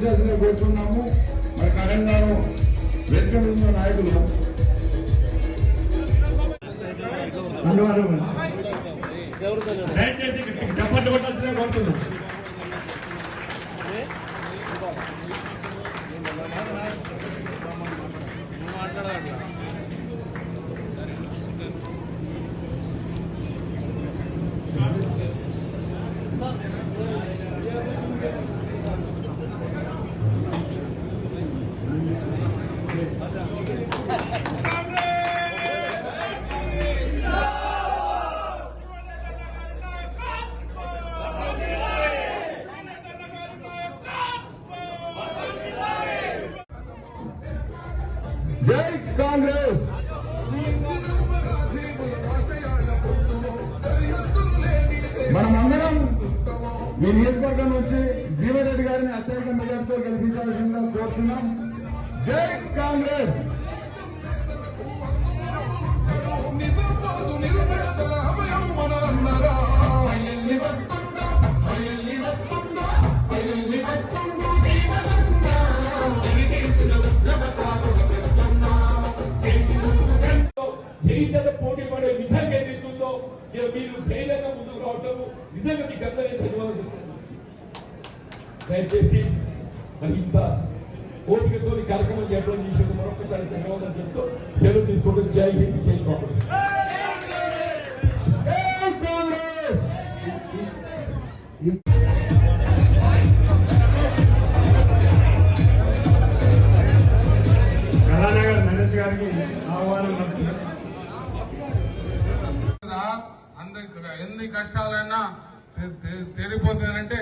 అందించాల్సిన కోరుతున్నాము. మరి తెలంగాణ వెనుక ఉన్న నాయకులు దయచేసి చెప్పట్లు కొట్టాల్సిన కోరుతున్నాం. జై కాంగ్రెస్. మనమందరం ఈ నియోజకవర్గం నుంచి జీవరెడ్డి గారిని అత్యధిక మెజార్టీతో గెలిపించాల్సిందిగా కోరుతున్నాం. జై కాంగ్రెస్. చేయిత పోటీ పడే విధంగా ఏదైతుందో మీరు ధైర్యంగా ముందుకు రావటం నిజంగా మీకు అందరికీ ధన్యవాదాలు. దయచేసి మరి ఇంత ఓపికతో కార్యక్రమం చేయడం చేసేది మరొకసారి ధన్యవాదాలు చెప్తూ సెలవు తీసుకోవడం. జై హింద్, జై కాంగ్రెస్. కళానగర్ నరేష్ గారికి ఆహ్వానం. ఎన్ని కష్టాలైనా తెలిపోతుందంటే